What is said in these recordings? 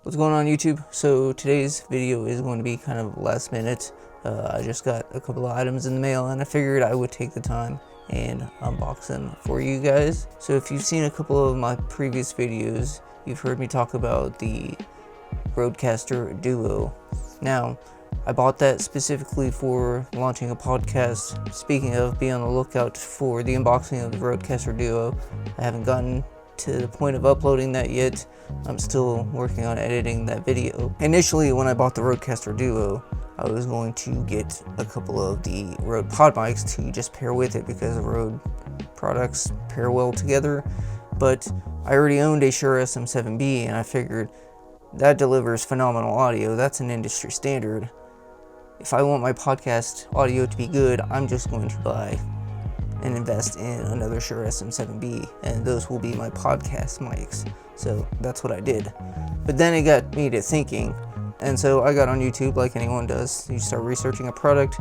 What's going on YouTube? So today's video is going to be kind of last minute. I just got a couple of items in the mail and I figured I would take the time and unbox them for you guys. So if you've seen a couple of my previous videos, you've heard me talk about the Rodecaster Duo. Now, I bought that specifically for launching a podcast. Speaking of, be on the lookout for the unboxing of the Rodecaster Duo. I haven't gotten to the point of uploading that yet. I'm still working on editing that video. Initially, when I bought the Rodecaster Duo, I was going to get a couple of the RØDE PodMics to just pair with it because the RØDE products pair well together. But I already owned a Shure SM7B and I figured that delivers phenomenal audio. That's an industry standard. If I want my podcast audio to be good, I'm just going to buy and invest in another Shure SM7B, and those will be my podcast mics. So that's what I did. But then it got me to thinking, and so I got on YouTube like anyone does. You start researching a product,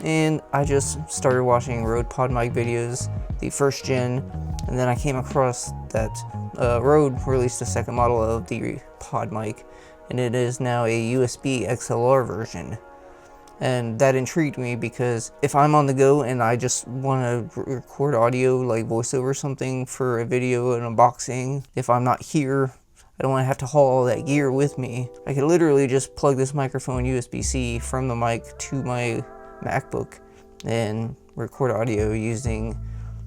and I just started watching RØDE PodMic videos, the first gen, and then I came across that RØDE released a second model of the PodMic, and it is now a USB XLR version. And that intrigued me because if I'm on the go and I just want to record audio, like voiceover or something for a video, an unboxing, if I'm not here, I don't want to have to haul all that gear with me. I could literally just plug this microphone USB-C from the mic to my MacBook and record audio using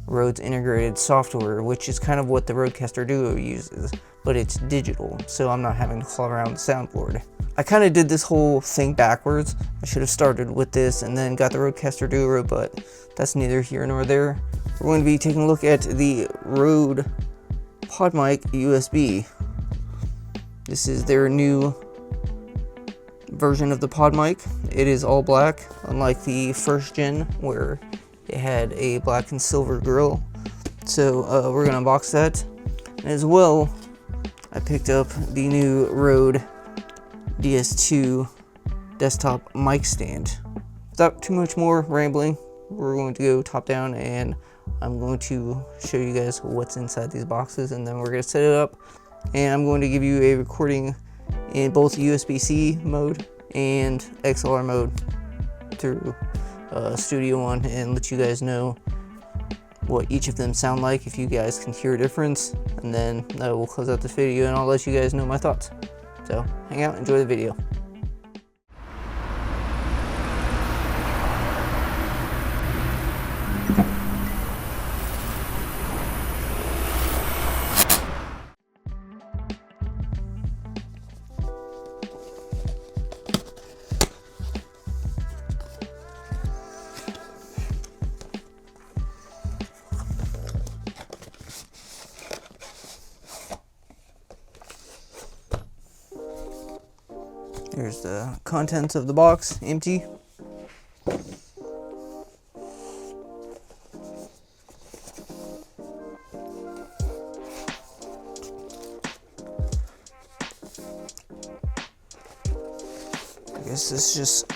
RØDE's integrated software, which is kind of what the Rodecaster Duo uses, but it's digital, so I'm not having to haul around the soundboard. I kind of did this whole thing backwards. I should have started with this and then got the Rodecaster Duo, but that's neither here nor there. We're going to be taking a look at the RØDE PodMic USB. This is their new version of the PodMic. It is all black, unlike the first gen where it had a black and silver grill. So we're going to unbox that. And as well, I picked up the new RØDE DS2 Desktop mic stand. Without too much more rambling, we're going to go top down and I'm going to show you guys what's inside these boxes, and then we're going to set it up, and I'm going to give you a recording in both USB-C mode and XLR mode through Studio One and let you guys know what each of them sound like, if you guys can hear a difference, and then we'll close out this video and I'll let you guys know my thoughts. So hang out, enjoy the video. Here's the contents of the box, empty. I guess this just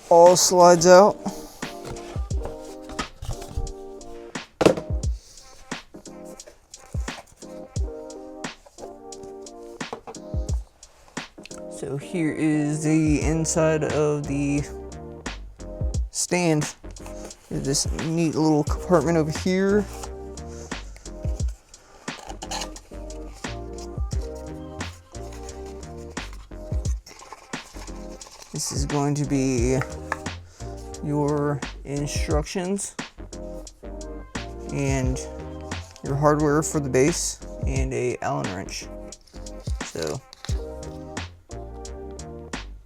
all slides out. So here is the inside of the stand. There's this neat little compartment over here. This is going to be your instructions and your hardware for the base and a Allen wrench. So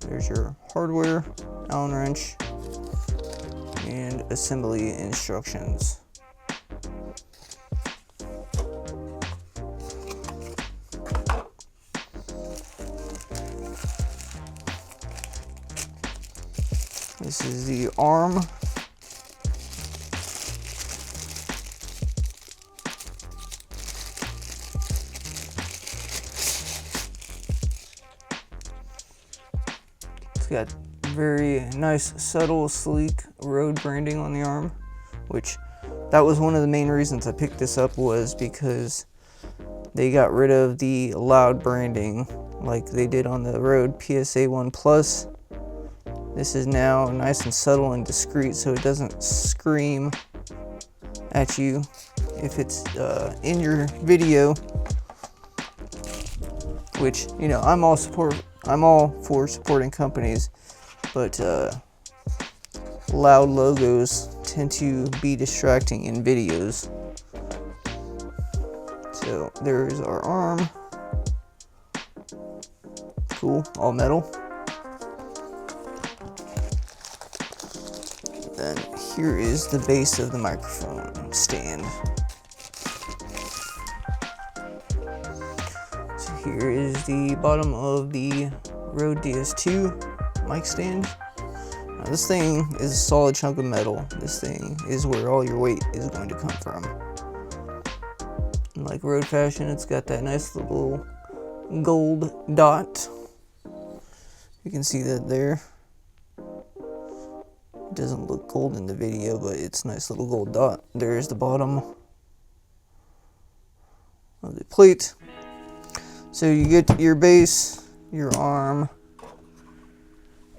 there's your hardware, Allen wrench, and assembly instructions. This is the arm. It's got very nice, subtle, sleek RØDE branding on the arm, which that was one of the main reasons I picked this up, was because they got rid of the loud branding like they did on the RØDE PSA1 Plus. This is now nice and subtle and discreet, so it doesn't scream at you if it's in your video, which, you know, I'm all for supporting companies, but loud logos tend to be distracting in videos. So there's our arm. Cool, all metal. Then here is the base of the microphone stand. So here is the bottom of the RØDE DS2 mic stand. Now this thing is a solid chunk of metal. This thing is where all your weight is going to come from. And like RØDE fashion, it's got that nice little gold dot. You can see that there. It doesn't look gold in the video, but it's a nice little gold dot. There's the bottom of the plate. So you get your base, your arm,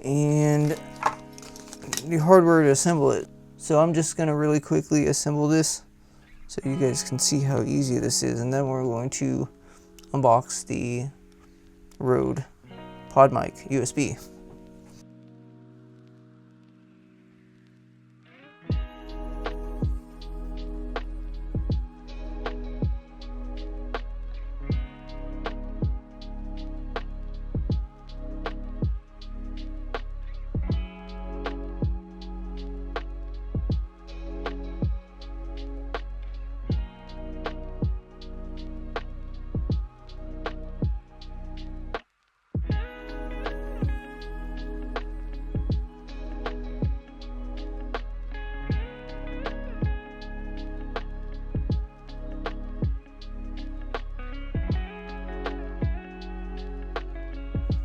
and the hardware to assemble it. So I'm just going to really quickly assemble this so you guys can see how easy this is, and then we're going to unbox the RØDE PodMic USB.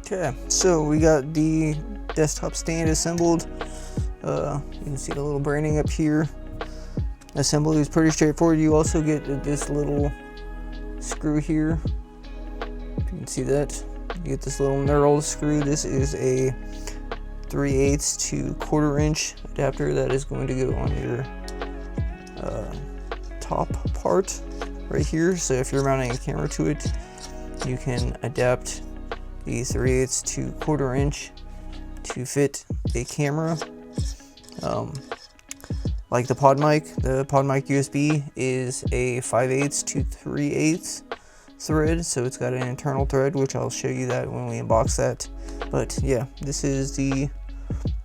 Okay, so we got the desktop stand assembled. You can see the little branding up here. Assembly is pretty straightforward. You also get this little screw here. You can see that. You get this little knurled screw. This is a 3/8 to 1/4 inch adapter that is going to go on your top part right here. So if you're mounting a camera to it, you can adapt the 3/8 to 1/4 inch to fit a camera. Like the PodMic USB is a 5/8 to 3/8 thread, so it's got an internal thread, which I'll show you that when we unbox that. But yeah, this is the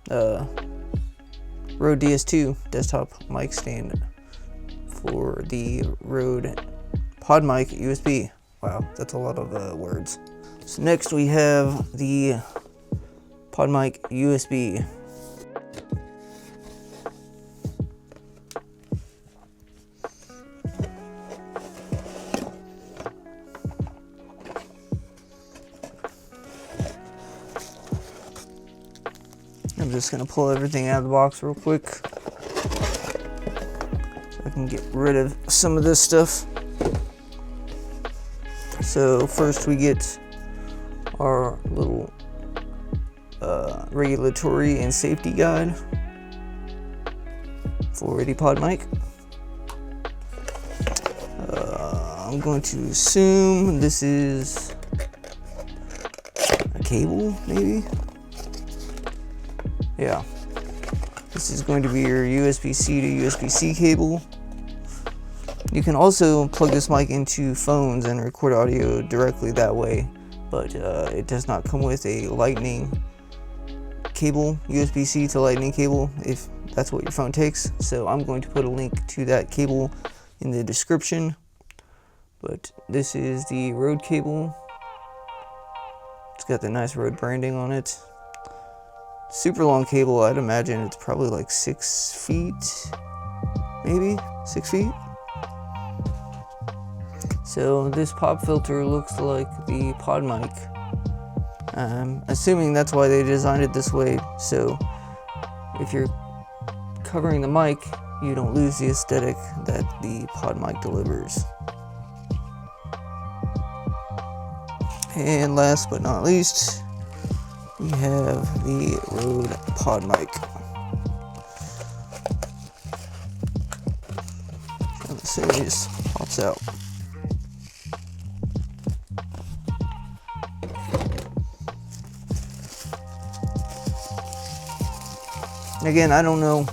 RØDE DS2 desktop mic stand for the RØDE PodMic USB. Wow, that's a lot of words. So next we have the PodMic USB. I'm just going to pull everything out of the box real quick so I can get rid of some of this stuff. So first we get our little regulatory and safety guide for the PodMic. I'm going to assume this is a cable, maybe? Yeah. This is going to be your USB-C to USB-C cable. You can also plug this mic into phones and record audio directly that way, but it does not come with a lightning cable, USB-C to lightning cable, if that's what your phone takes. So I'm going to put a link to that cable in the description. But this is the RØDE cable. It's got the nice RØDE branding on it. Super long cable. I'd imagine it's probably like 6 feet, maybe 6 feet. So this pop filter looks like the PodMic. I'm assuming that's why they designed it this way, so if you're covering the mic, you don't lose the aesthetic that the PodMic delivers. And last but not least, we have the RØDE PodMic. And the series pops out. Again, I don't know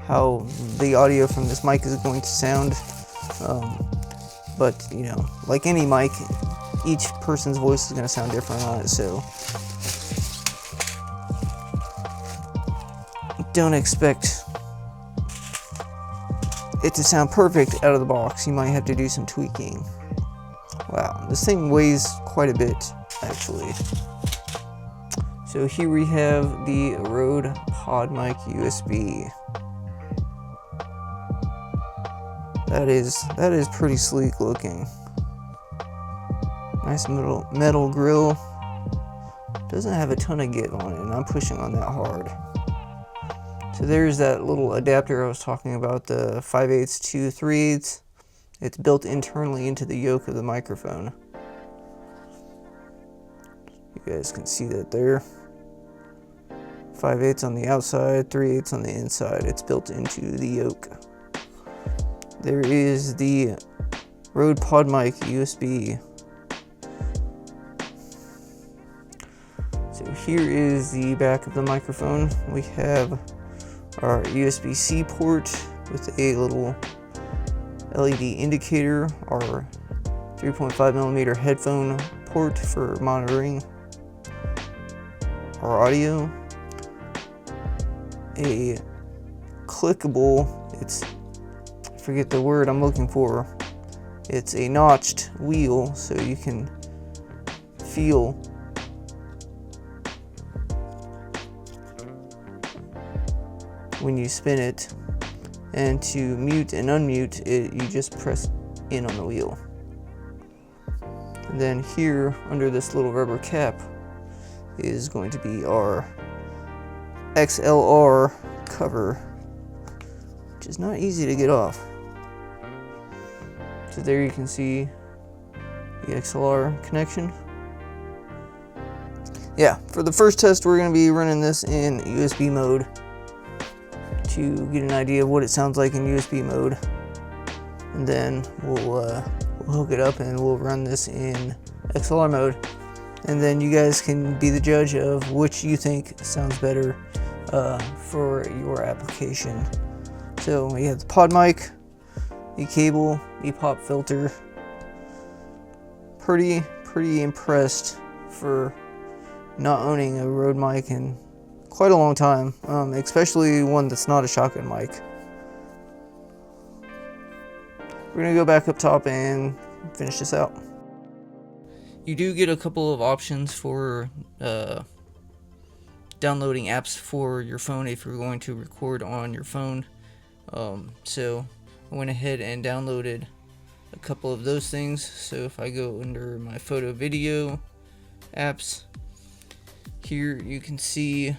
how the audio from this mic is going to sound, but you know, like any mic, each person's voice is going to sound different on it, so don't expect it to sound perfect out of the box. You might have to do some tweaking. Wow, this thing weighs quite a bit, actually. So here we have the RØDE PodMic USB. That is pretty sleek looking. Nice metal grill. Doesn't have a ton of give on it, and I'm pushing on that hard. So there's that little adapter I was talking about, the 5/8 to 3/8. It's built internally into the yoke of the microphone. You guys can see that there. 5/8 on the outside, 3/8 on the inside. It's built into the yoke. There is the RØDE PodMic USB. So here is the back of the microphone. We have our USB-C port with a little LED indicator, our 3.5mm headphone port for monitoring our audio, a clickable, I forget the word I'm looking for, it's a notched wheel so you can feel when you spin it, and to mute and unmute it, you just press in on the wheel. And then here under this little rubber cap is going to be our XLR cover, which is not easy to get off. So there you can see the XLR connection. Yeah, for the first test we're going to be running this in USB mode to get an idea of what it sounds like in USB mode, and then we'll hook it up and we'll run this in XLR mode, and then you guys can be the judge of which you think sounds better for your application. So we have the pod mic, the cable, the pop filter. Pretty impressed for not owning a RØDE mic in quite a long time, especially one that's not a shotgun mic. We're gonna go back up top and finish this out. You do get a couple of options for downloading apps for your phone if you're going to record on your phone. So I went ahead and downloaded a couple of those things. So if I go under my photo video apps, here you can see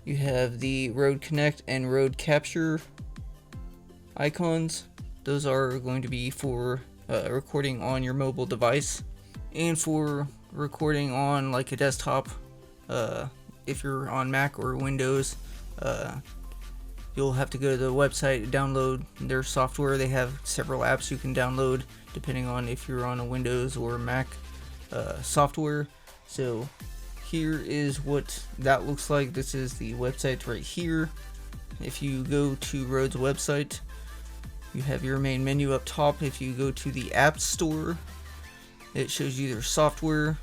you have the RØDE Connect and RØDE Capture icons. Those are going to be for recording on your mobile device, and for recording on like a desktop. If you're on Mac or Windows, you'll have to go to the website, download their software. They have several apps you can download depending on if you're on a Windows or Mac software. So here is what that looks like. This is the website right here. If you go to RØDE's website, you have your main menu up top. If you go to the App Store, it shows you their software,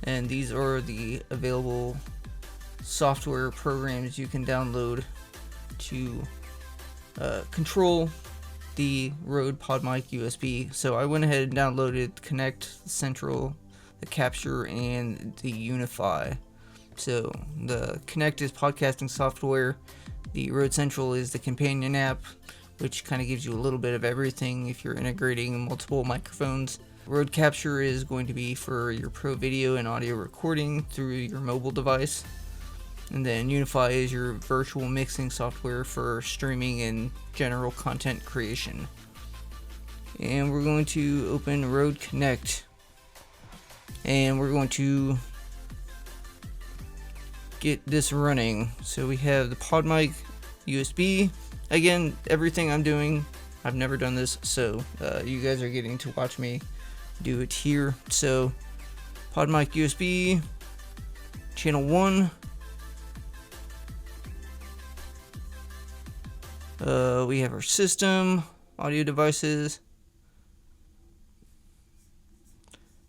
and these are the available software programs you can download to control the RØDE PodMic USB. So I went ahead and downloaded Connect, Central, the Capture, and the Unify. So the Connect is podcasting software. The RØDE Central is the companion app, which kind of gives you a little bit of everything if you're integrating multiple microphones. RØDE Capture is going to be for your pro video and audio recording through your mobile device. And then Unify is your virtual mixing software for streaming and general content creation. And we're going to open RØDE Connect. and we're going to get this running. So we have the PodMic USB. Again, everything I'm doing, I've never done this, so you guys are getting to watch me do it here. So PodMic USB, channel 1. We have our system, audio devices.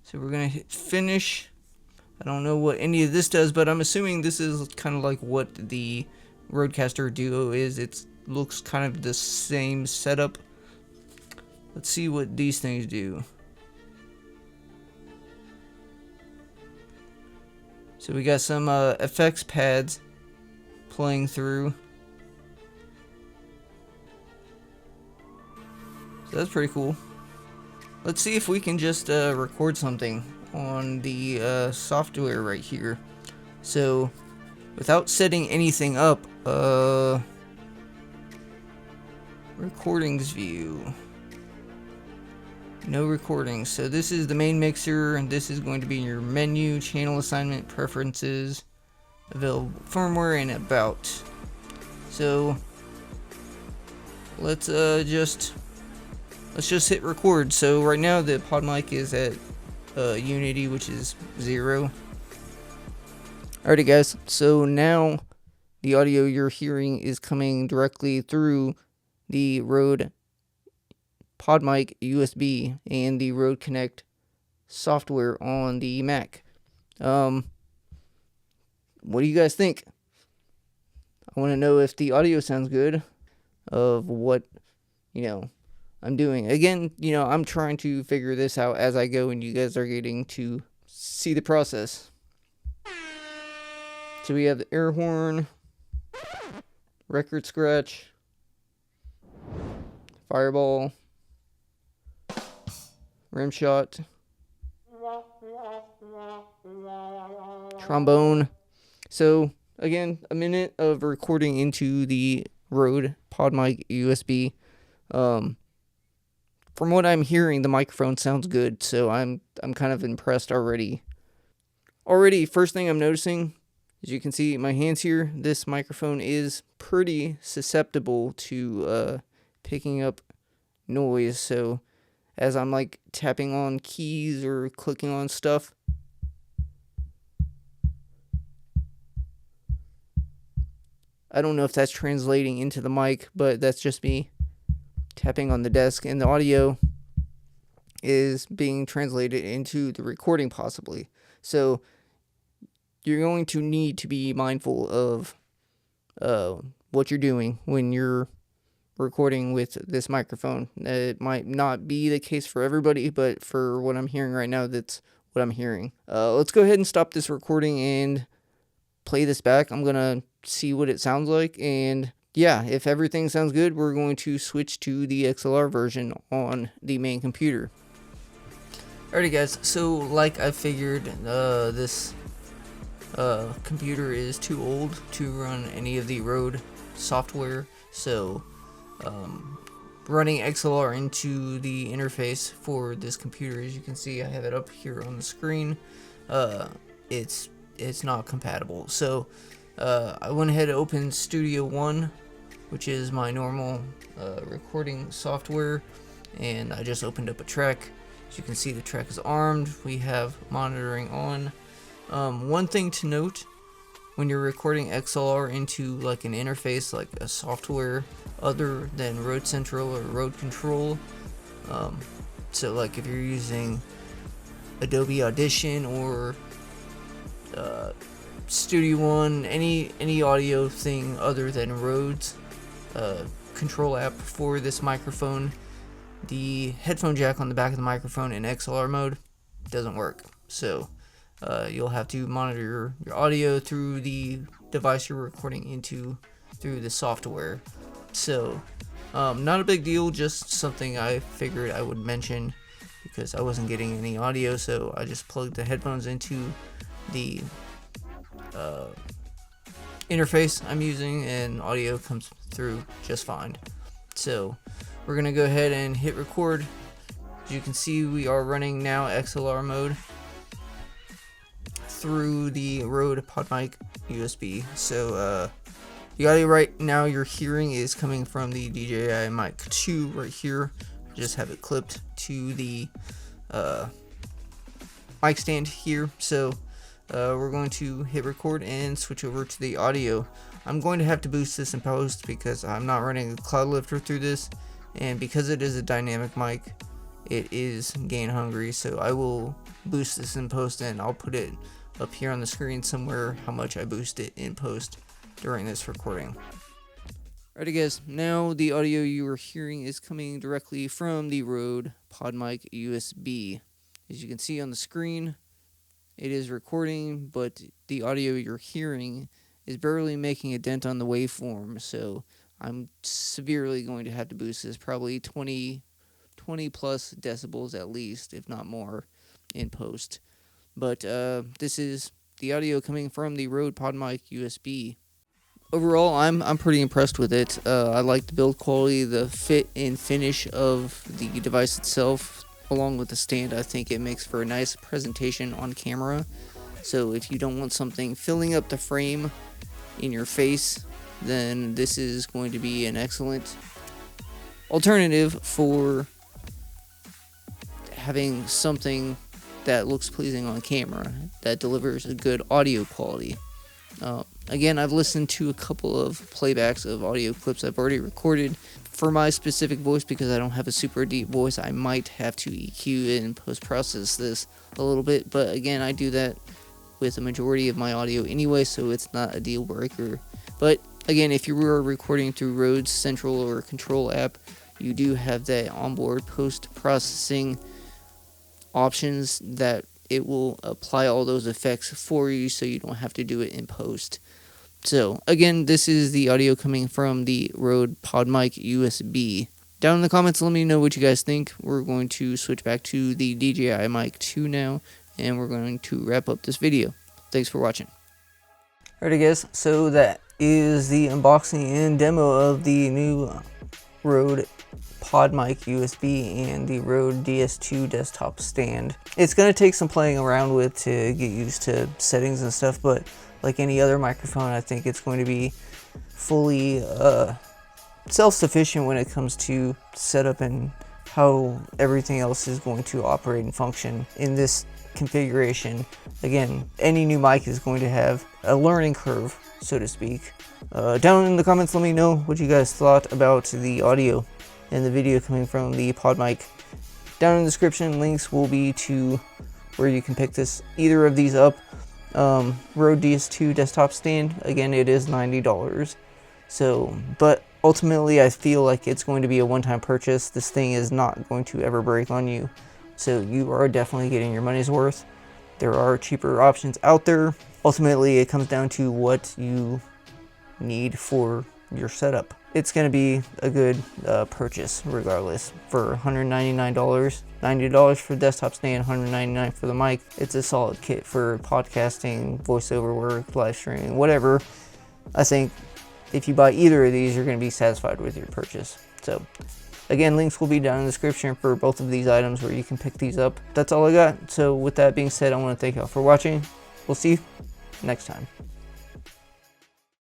So we're gonna hit finish. I don't know what any of this does, but I'm assuming this is kind of like what the Rodecaster Duo is. It looks kind of the same setup. Let's see what these things do. So we got some effects pads playing through. So that's pretty cool. Let's see if we can just record something on the software right here. So without setting anything up, recordings view, no recordings. So this is the main mixer, and this is going to be your menu, channel assignment, preferences, available firmware, and about. So let's just hit record. So right now the PodMic is at Unity, which is 0. Alrighty guys, so now the audio you're hearing is coming directly through the RØDE PodMic USB and the RØDE Connect software on the Mac. What do you guys think? I want to know if the audio sounds good of what, I'm doing. Again, I'm trying to figure this out as I go, and you guys are getting to see the process. So we have the air horn, record scratch, fireball, rim shot, trombone. So again, a minute of recording into the RØDE PodMic USB. From what I'm hearing, the microphone sounds good, so I'm kind of impressed already. First thing I'm noticing, as you can see my hands here, this microphone is pretty susceptible to picking up noise. So as I'm like tapping on keys or clicking on stuff, I don't know if that's translating into the mic, but that's just me tapping on the desk, and the audio is being translated into the recording possibly. So you're going to need to be mindful of what you're doing when you're recording with this microphone. It might not be the case for everybody, but for what I'm hearing right now, that's what I'm hearing. Let's go ahead and stop this recording and play this back. I'm gonna see what it sounds like, and yeah, if everything sounds good, we're going to switch to the XLR version on the main computer. Alrighty guys, so like I figured, this computer is too old to run any of the RØDE software, so running XLR into the interface for this computer, as you can see, I have it up here on the screen, it's not compatible. So I went ahead and opened Studio One, which is my normal recording software, and I just opened up a track. As you can see, the track is armed. We have monitoring on. One thing to note, when you're recording XLR into like an interface, like a software other than Rode Central or Rode Control, so like if you're using Adobe Audition or Studio One, any audio thing other than Rode's control app for this microphone, the headphone jack on the back of the microphone in XLR mode doesn't work. So you'll have to monitor your audio through the device you're recording into through the software. So not a big deal, just something I figured I would mention because I wasn't getting any audio, so I just plugged the headphones into the interface I'm using, and audio comes through just fine. So we're gonna go ahead and hit record. As you can see, we are running now XLR mode. through the RØDE PodMic USB. So the audio right now you're hearing is coming from the DJI Mic 2 right here. I just have it clipped to the mic stand here. So we're going to hit record and switch over to the audio. I'm going to have to boost this in post because I'm not running a cloud lifter through this, and because it is a dynamic mic, it is gain hungry, so I will boost this in post, and I'll put it up here on the screen somewhere how much I boost it in post during this recording. Alrighty guys, now the audio you are hearing is coming directly from the RØDE PodMic USB. As you can see on the screen, it is recording, but the audio you're hearing is barely making a dent on the waveform, so I'm severely going to have to boost this, probably 20 plus decibels at least, if not more, in post. But this is the audio coming from the RØDE PodMic USB. Overall, I'm pretty impressed with it. I like the build quality, the fit and finish of the device itself, along with the stand. I think it makes for a nice presentation on camera. So if you don't want something filling up the frame in your face, then this is going to be an excellent alternative for having something that looks pleasing on camera, that delivers a good audio quality. Again, I've listened to a couple of playbacks of audio clips I've already recorded. For my specific voice, because I don't have a super deep voice, I might have to EQ and post-process this a little bit, but again, I do that with a majority of my audio anyway, so it's not a deal breaker. But again, if you were recording through Rode Central or Control app, you do have that onboard post-processing options that it will apply all those effects for you, so you don't have to do it in post. So again, this is the audio coming from the RØDE PodMic USB. Down in the comments, let me know what you guys think. We're going to switch back to the DJI Mic 2 now, and we're going to wrap up this video. Thanks for watching. Alrighty guys, so that is the unboxing and demo of the new RØDE PodMic USB and the RØDE DS2 desktop stand. It's going to take some playing around with to get used to settings and stuff, but like any other microphone, I think it's going to be fully self-sufficient when it comes to setup and how everything else is going to operate and function in this configuration. Again, any new mic is going to have a learning curve, so to speak. Down in the comments, let me know what you guys thought about the audio and the video coming from the PodMic. Down in the description, links will be to where you can pick either of these up. RØDE DS2 desktop stand, again, it is $90. So, but ultimately I feel like it's going to be a one-time purchase. This thing is not going to ever break on you, so you are definitely getting your money's worth. There are cheaper options out there. Ultimately, it comes down to what you need for your setup. It's going to be a good purchase regardless. For $199, $90 for the desktop stand, $199 for the mic. It's a solid kit for podcasting, voiceover work, live streaming, whatever. I think if you buy either of these, you're going to be satisfied with your purchase. So again, links will be down in the description for both of these items where you can pick these up. That's all I got. So with that being said, I want to thank y'all for watching. We'll see you next time.